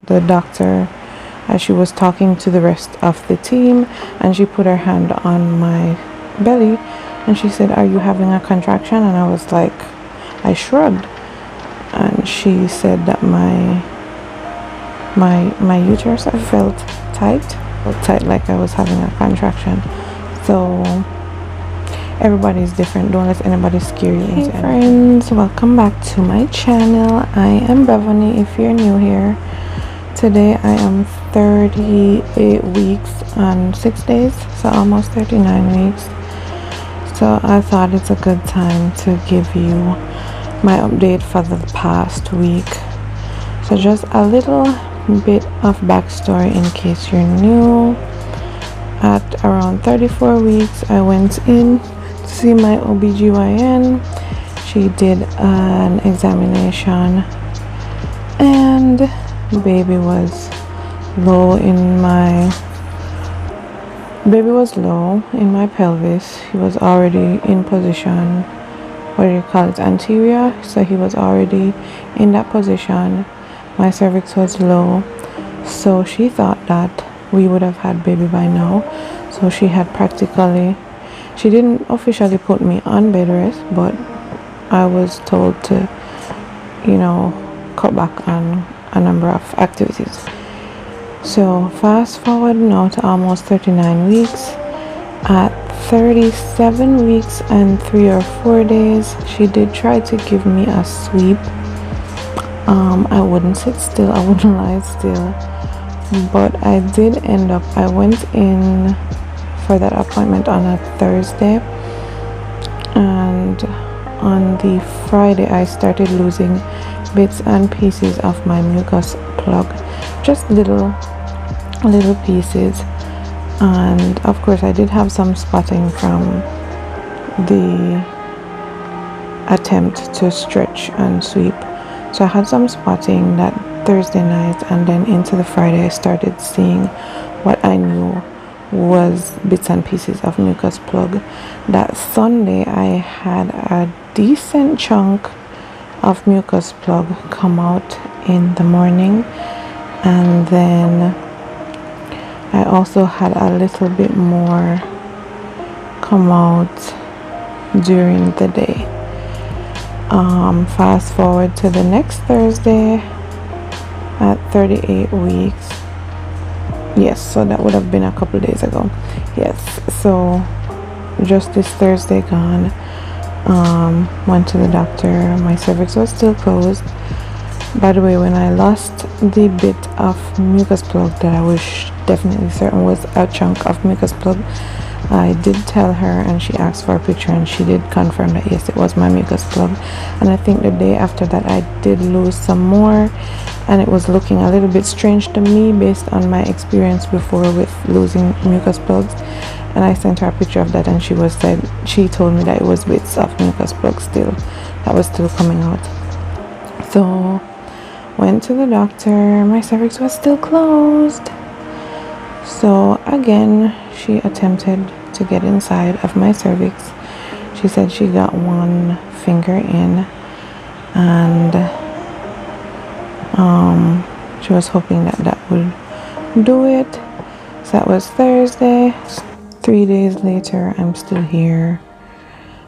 the doctor as she was talking to the rest of the team, and she put her hand on my belly and she said, "Are you having a contraction?" And I was like, I shrugged, and she said that my uterus, I felt tight like I was having a contraction. So everybody's different. Don't let anybody scare you into anything. Friends, welcome back to my channel. I am Beverly if you're new here. Today I am 38 weeks and 6 days, so almost 39 weeks. So I thought it's a good time to give you my update for the past week. So just a little bit of backstory in case you're new. At around 34 weeks, I went in to see my OBGYN. She did an examination and baby was low in my pelvis. He was already in position, what do you call it, anterior, so he was already in that position. My cervix was low, so she thought that we would have had baby by now. So she didn't officially put me on bed rest, but I was told to, cut back on a number of activities. So fast forward now to almost 39 weeks. At 37 weeks and 3 or 4 days, she did try to give me a sweep. I wouldn't sit still, I wouldn't lie still, but I went in for that appointment on a Thursday, and on the Friday I started losing bits and pieces of my mucus plug, just little pieces. And of course I did have some spotting from the attempt to stretch and sweep. So I had some spotting that Thursday night, and then into the Friday I started seeing what I knew was bits and pieces of mucus plug. That Sunday I had a decent chunk of mucus plug come out in the morning, and then I also had a little bit more come out during the day. Fast forward to the next Thursday at 38 weeks. Yes, so that would have been a couple days ago. Yes, so just this Thursday gone, went to the doctor. My cervix was still closed. By the way, when I lost the bit of mucus plug that I was definitely certain was a chunk of mucus plug, I did tell her, and she asked for a picture, and she did confirm that yes, it was my mucus plug. And I think the day after that I did lose some more, and it was looking a little bit strange to me based on my experience before with losing mucus plugs. And I sent her a picture of that, and she told me that it was bits of mucus plug still that was still coming out. So went to the doctor. My cervix was still closed. So again, she attempted to get inside of my cervix. She said she got one finger in, and she was hoping that would do it. So that was Thursday. 3 days later, I'm still here.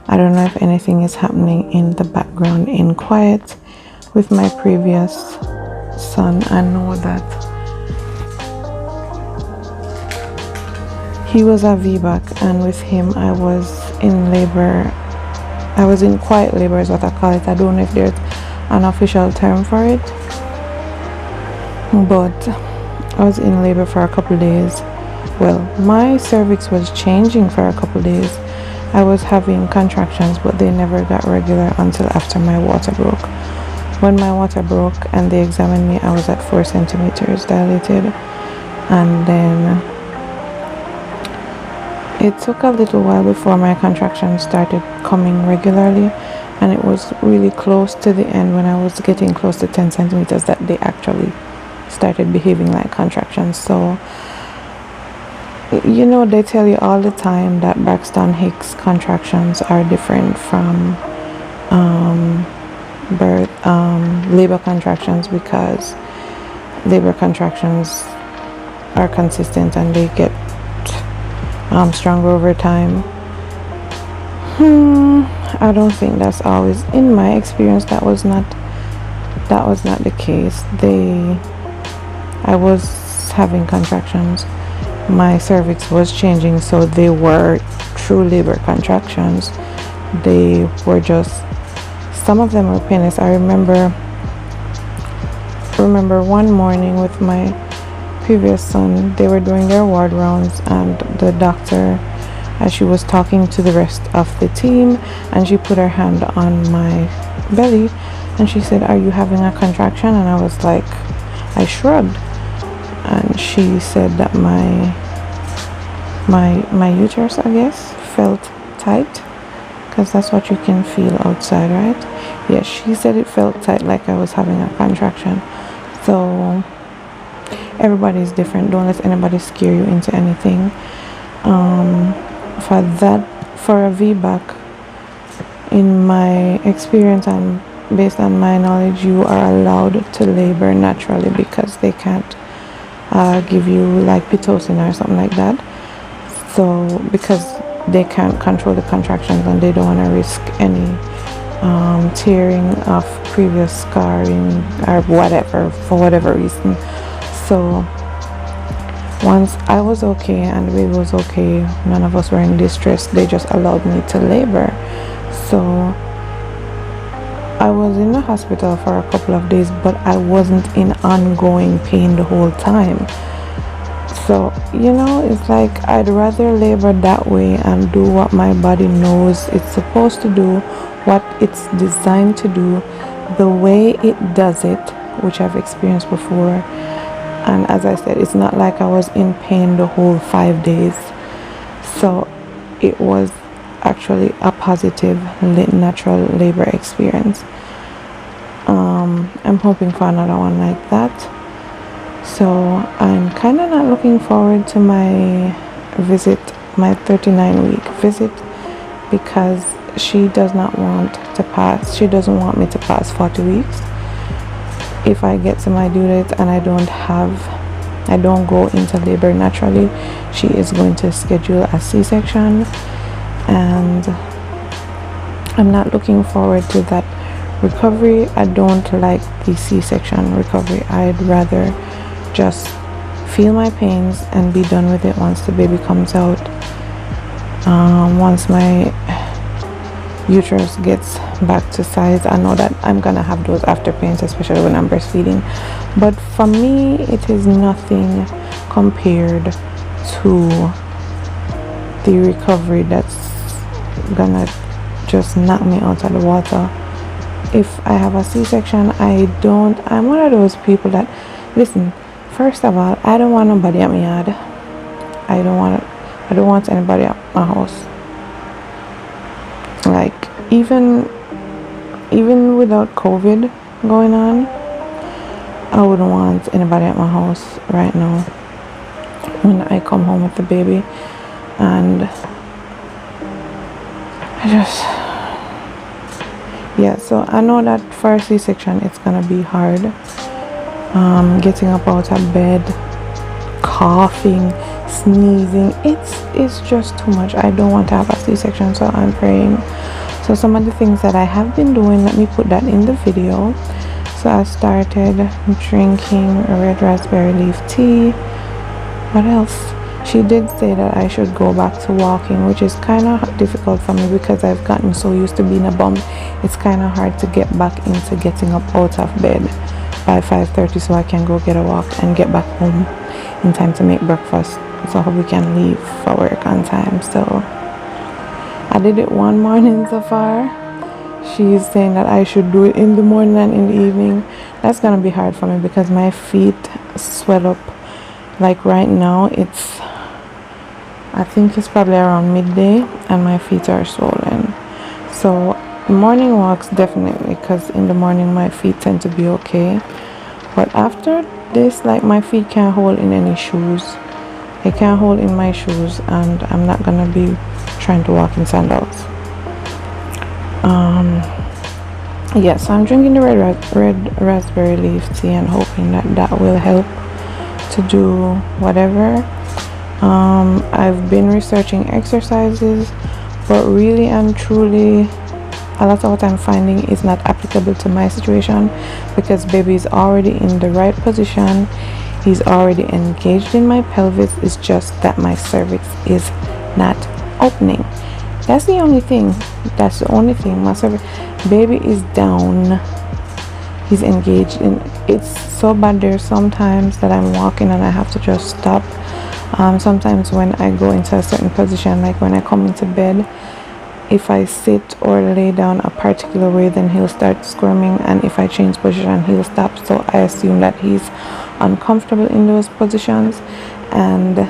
I don't know if anything is happening in the background in quiet with my previous son. I know that he was a VBAC, and with him I was in labor. I was in quiet labor is what I call it. I don't know if there's an official term for it, but I was in labor for a couple days. Well, my cervix was changing for a couple days. I was having contractions, but they never got regular until after my water broke. When my water broke and they examined me, I was at 4 centimeters dilated, and then it took a little while before my contractions started coming regularly, and it was really close to the end, when I was getting close to 10 centimeters, that they actually started behaving like contractions. So they tell you all the time that Braxton Hicks contractions are different from labor contractions, because labor contractions are consistent and they get stronger over time. I don't think that's always, in my experience, that was not the case. I was having contractions, my cervix was changing, so they were true labor contractions. They were just, some of them were painless. I remember one morning with my previous son, they were doing their ward rounds, and the doctor, as she was talking to the rest of the team, and she put her hand on my belly and she said, "Are you having a contraction?" And I was like, I shrugged, and she said that my uterus, I guess, felt tight, because that's what you can feel outside, right? Yes, she said it felt tight, like I was having a contraction. So everybody's different. Don't let anybody scare you into anything. For a VBAC, in my experience and based on my knowledge, you are allowed to labor naturally because they can't give you like Pitocin or something like that. So because they can't control the contractions and they don't want to risk any tearing of previous scarring or whatever, for whatever reason. So once I was okay and the baby was okay, none of us were in distress, they just allowed me to labor. So I was in the hospital for a couple of days, but I wasn't in ongoing pain the whole time. So, it's like I'd rather labor that way and do what my body knows it's supposed to do, what it's designed to do, the way it does it, which I've experienced before. And as I said, it's not like I was in pain the whole 5 days. So it was actually a positive natural labor experience. I'm hoping for another one like that. So I'm kind of not looking forward to my visit, my 39-week visit, because she doesn't want me to pass 40 weeks. If I get to my due date and I don't go into labor naturally, she is going to schedule a C-section, and I'm not looking forward to that recovery. I don't like the C-section recovery. I'd rather just feel my pains and be done with it once the baby comes out. Once my uterus gets back to size, I know that I'm gonna have those after pains, especially when I'm breastfeeding, but for me it is nothing compared to the recovery that's gonna just knock me out of the water. If I have a C-section, I'm one of those people that, listen, first of all, I don't want nobody at my yard. I don't want anybody at my house. Like, even without COVID going on, I wouldn't want anybody at my house right now when I come home with the baby. And so I know that for a C-section it's gonna be hard. Getting up out of bed, coughing, sneezing, it's just too much. I don't want to have a C-section, so I'm praying. So some of the things that I have been doing, let me put that in the video. So I started drinking red raspberry leaf tea. What else? She did say that I should go back to walking, which is kind of difficult for me because I've gotten so used to being a bum. It's kind of hard to get back into getting up out of bed by 5:30 so I can go get a walk and get back home in time to make breakfast so we can leave for work on time. So I did it one morning so far. She's saying that I should do it in the morning and in the evening. That's gonna be hard for me because my feet swell up. Like right now, I think it's probably around midday and my feet are swollen. So morning walks definitely, because in the morning my feet tend to be okay. But after this, like, my feet can't hold in any shoes. They can't hold in my shoes, and I'm not gonna be trying to walk in sandals. Yes, I'm drinking the red raspberry leaf tea and hoping that that will help to do whatever. I've been researching exercises, but really and truly, a lot of what I'm finding is not applicable to my situation because baby is already in the right position. He's already engaged in my pelvis. It's just that my cervix is not opening. That's the only thing. That's the only thing. My cervix, baby is down. He's engaged in. It's so bad. There's sometimes that I'm walking and I have to just stop. Sometimes when I go into a certain position, like when I come into bed, if I sit or lay down a particular way, then he'll start squirming, and if I change position, he'll stop. So I assume that he's uncomfortable in those positions, and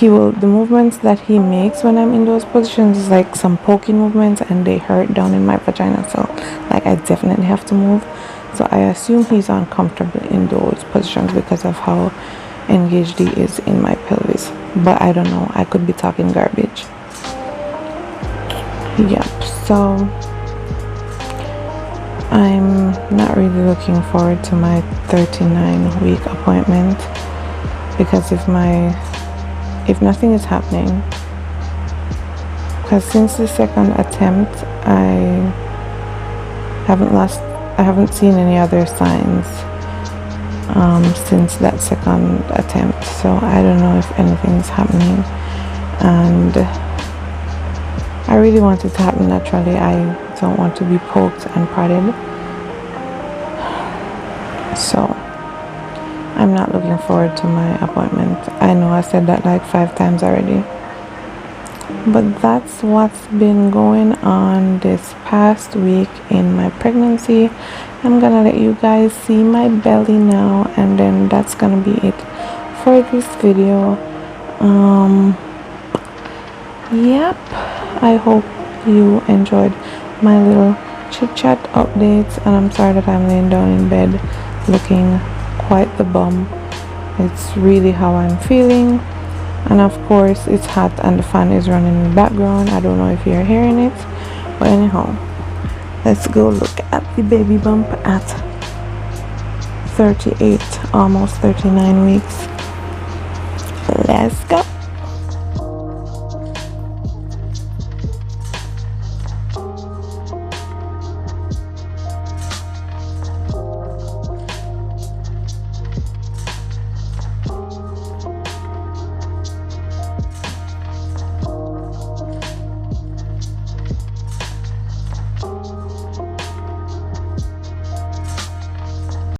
the movements that he makes when I'm in those positions is like some poking movements, and they hurt down in my vagina, so like I definitely have to move. So I assume he's uncomfortable in those positions because of how engaged he is in my pelvis, but I don't know, I could be talking garbage. Yep, so I'm not really looking forward to my 39-week appointment because if nothing is happening, because since the second attempt I haven't seen any other signs since that second attempt, so I don't know if anything's happening, and I really want it to happen naturally. I don't want to be poked and prodded, so I'm not looking forward to my appointment. I know I said that like 5 times already, but that's what's been going on this past week in my pregnancy. I'm gonna let you guys see my belly now, and then that's gonna be it for this video. Yep, I hope you enjoyed my little chit chat updates, and I'm sorry that I'm laying down in bed looking quite the bum. It's really how I'm feeling, and of course it's hot and the fan is running in the background. I don't know if you're hearing it, but anyhow, let's go look at the baby bump at 38, almost 39 weeks. Let's go.